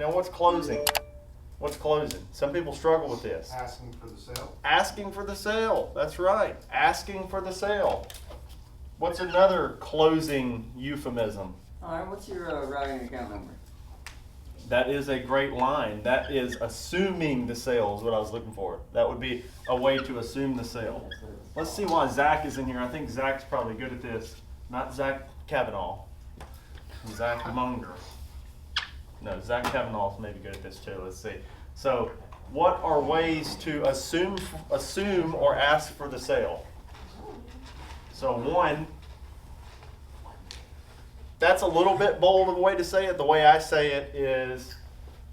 Now what's closing? What's closing? Some people struggle with this. Asking for the sale. Asking for the sale. That's right. Asking for the sale. What's another closing euphemism? All right, what's your routing account number? That is a great line. That is assuming the sale is what I was looking for. That would be a way to assume the sale. Let's see why Zach is in here. I think Zach's probably good at this. Not Zach Kavanaugh. Zach Munger. No, Zach Kavanaugh's maybe good at this too. Let's see. So, what are ways to assume or ask for the sale? So one, that's a little bit bold of a way to say it. The way I say it is,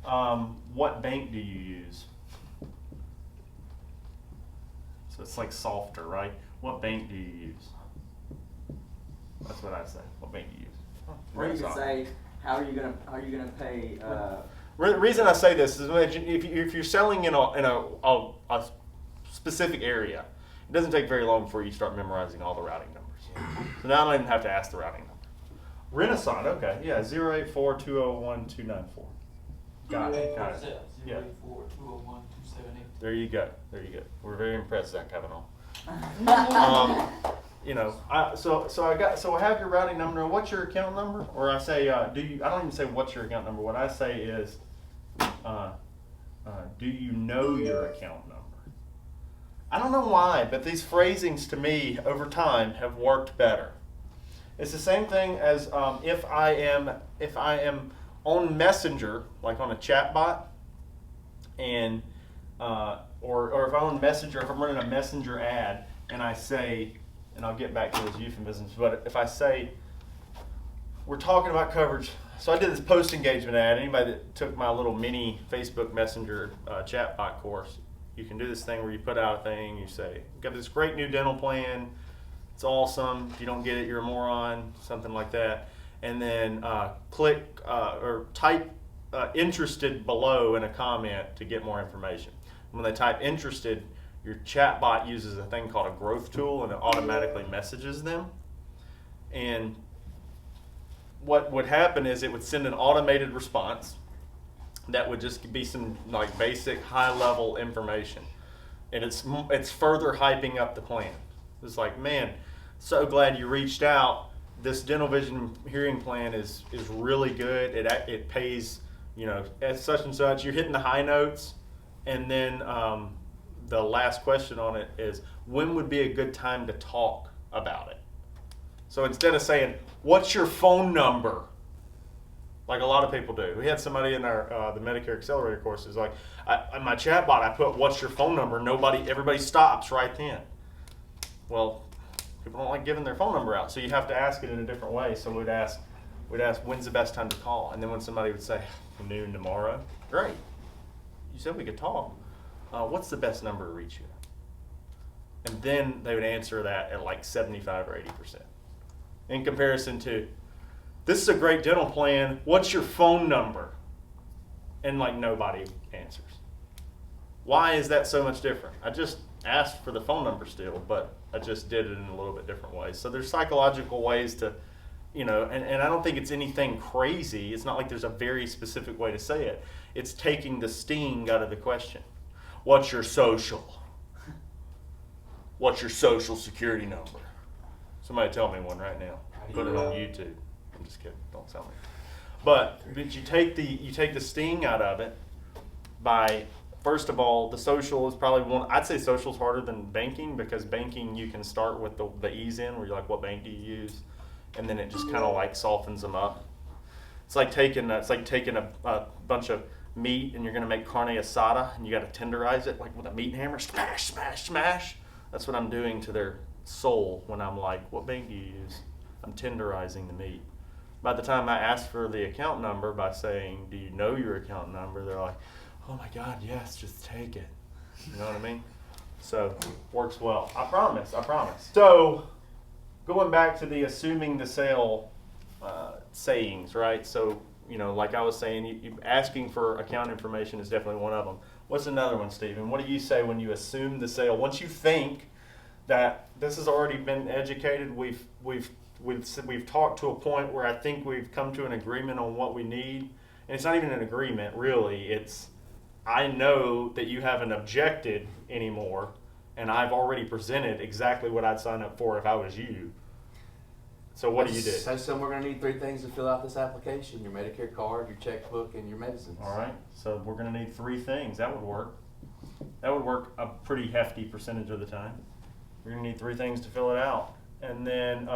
what bank do you use? So it's like softer, right? What bank do you use? That's what I say. What bank do you use? Or you could say, how are you gonna pay? The reason I say this is if you're selling in a specific area, it doesn't take very long before you start memorizing all the routing numbers. So now I don't even have to ask the routing number. Renaissance, okay, yeah, 084201294. Got it. Yeah. 084201278. There you go. We're very impressed, Zach Kavanaugh. So I have your routing number. What's your account number? Or I say, I don't even say what's your account number. What I say is, do you know your account number? I don't know why, but these phrasings to me over time have worked better. It's the same thing as if I am on Messenger, like on a chat bot, and or if I'm on Messenger, if I'm running a Messenger ad, and I say, and I'll get back to those euphemisms, but if I say, we're talking about coverage. So I did this post-engagement ad. Anybody that took my little mini Facebook Messenger chatbot course, you can do this thing where you put out a thing, you say, got this great new dental plan, it's awesome, if you don't get it, you're a moron, something like that. And then click or type interested below in a comment to get more information. When they type interested, your chatbot uses a thing called a growth tool, and it automatically messages them. And what would happen is it would send an automated response that would just be some like basic high-level information, and it's further hyping up the plan. It's like, man, so glad you reached out. This dental vision hearing plan is really good. It pays, as such and such. You're hitting the high notes, and then the last question on it is, when would be a good time to talk about it? So instead of saying, what's your phone number? Like a lot of people do. We had somebody in our the Medicare Accelerator courses, like, in my chatbot, I put, what's your phone number? Everybody stops right then. Well, people don't like giving their phone number out, so you have to ask it in a different way. So we'd ask, when's the best time to call? And then when somebody would say, noon tomorrow, great. You said we could talk. What's the best number to reach you? And then they would answer that at like 75 or 80%. In comparison to, this is a great dental plan, what's your phone number? And like nobody answers. Why is that so much different? I just asked for the phone number still, but I just did it in a little bit different way. So there's psychological ways to, and I don't think it's anything crazy. It's not like there's a very specific way to say it. It's taking the sting out of the question. What's your social? What's your social security number? Somebody tell me one right now. Put it on YouTube. I'm just kidding. Don't tell me. But you take the sting out of it by, first of all, the social is probably one. I'd say social is harder than banking, because banking you can start with the ease in, where you're like, what bank do you use? And then it just kind of like softens them up. It's like taking a bunch of meat, and you're going to make carne asada, and you got to tenderize it like with a meat hammer, smash, smash, smash. That's what I'm doing to their soul when I'm like, what bank do you use? I'm tenderizing the meat. By the time I ask for the account number by saying, do you know your account number? They're like, oh my God, yes, just take it. You know what I mean? So, works well. I promise. So, going back to the assuming the sale sayings, right? So, like I was saying, you asking for account information is definitely one of them. What's another one, Stephen? What do you say when you assume the sale? Once you think that this has already been educated, we've talked to a point where I think we've come to an agreement on what we need, And it's not even an agreement, really. It's, I know that you haven't objected anymore, and I've already presented exactly what I'd sign up for if I was you. So what do you do? So we're going to need 3 things to fill out this application: your Medicare card, your checkbook, and your medicines. All right. So we're going to need 3 things. That would work. That would work a pretty hefty percentage of the time. We're going to need 3 things to fill it out. And then,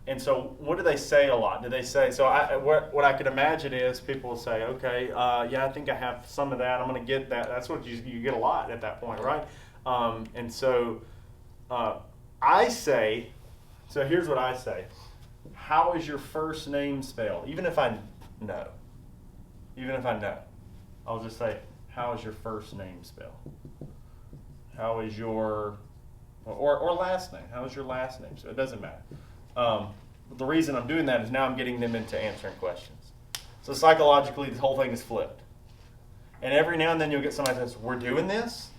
and so what do they say a lot? Do they say, so what I could imagine is people will say, okay, yeah, I think I have some of that. I'm going to get that. That's what you get a lot at that point, right? And so I say, so here's what I say. How is your first name spelled? Even if I know. I'll just say, how is your first name spelled? How is your, or last name? How is your last name? So it doesn't matter. The reason I'm doing that is now I'm getting them into answering questions. So psychologically, the whole thing is flipped. And every now and then you'll get somebody that says, we're doing this?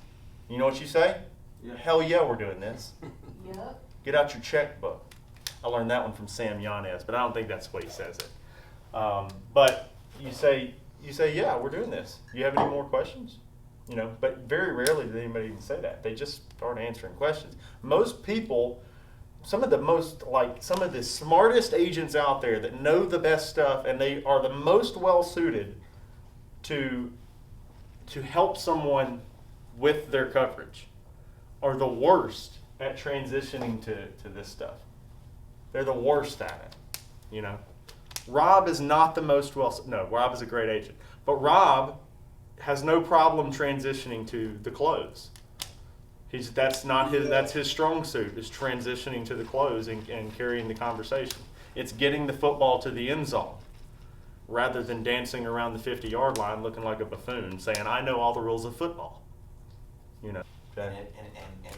You know what you say? Yeah. Hell yeah, we're doing this. Yep. Get out your checkbook. I learned that one from Sam Yanez, but I don't think that's what he says it. But you say, yeah, we're doing this. Do you have any more questions? You know, but very rarely does anybody even say that. They just start answering questions. Most people, some of the smartest agents out there that know the best stuff, and they are the most well suited to help someone with their coverage, are the worst at transitioning to this stuff. They're the worst at it, you know. Rob is not the most Rob is a great agent, but Rob has no problem transitioning to the close. That's his strong suit, is transitioning to the close and carrying the conversation. It's getting the football to the end zone rather than dancing around the 50-yard line looking like a buffoon saying, I know all the rules of football. You know. And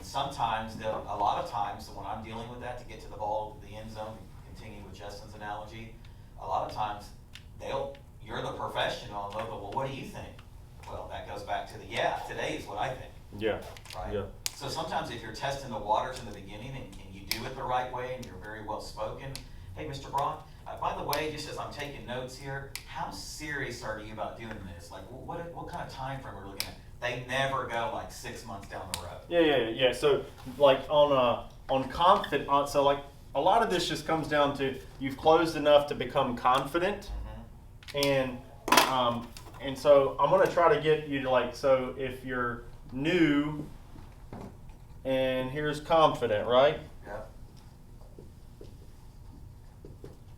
sometimes, a lot of times, when I'm dealing with that to get to the end zone, continuing with Justin's analogy, a lot of times you're the professional and local. Well, what do you think? Well, that goes back to today is what I think. Yeah. Right. Yeah. So sometimes if you're testing the waters in the beginning and you do it the right way and you're very well spoken, hey, Mr. Brock, by the way, just as I'm taking notes here, how serious are you about doing this? Like, what kind of time frame are we looking at? They never go like 6 months down the road. Yeah. So like on confident, so like a lot of this just comes down to you've closed enough to become confident, and so I'm gonna try to get you to so if you're new, and here's confident, right? Yeah.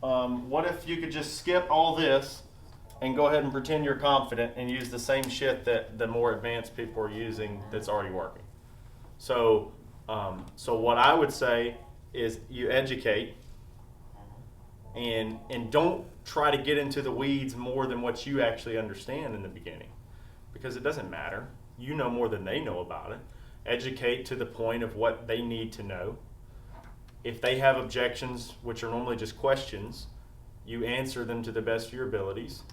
What if you could just skip all this and go ahead and pretend you're confident and use the same shit that the more advanced people are using that's already working? So what I would say is you educate and don't try to get into the weeds more than what you actually understand in the beginning, because it doesn't matter. You know more than they know about it. Educate to the point of what they need to know. If they have objections, which are normally just questions, you answer them to the best of your abilities.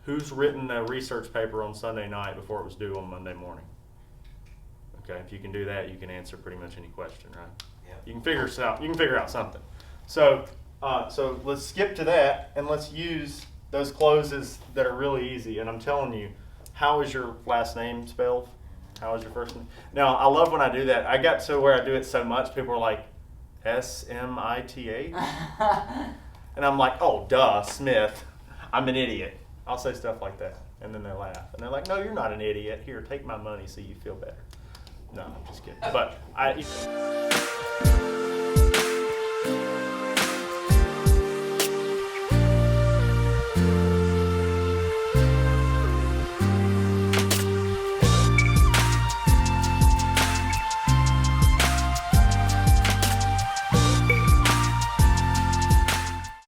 Who's written a research paper on Sunday night before it was due on Monday morning? Okay, if you can do that, you can answer pretty much any question, right? Yeah. You can figure out something. So let's skip to that and let's use those closes that are really easy. And I'm telling you, how is your last name spelled? How is your first name? Now, I love when I do that. I got to where I do it so much, people are like, S-M-I-T-H? And I'm like, oh, duh, Smith. I'm an idiot. I'll say stuff like that. And then they laugh. And they're like, no, you're not an idiot. Here, take my money so you feel better. No, I'm just kidding. But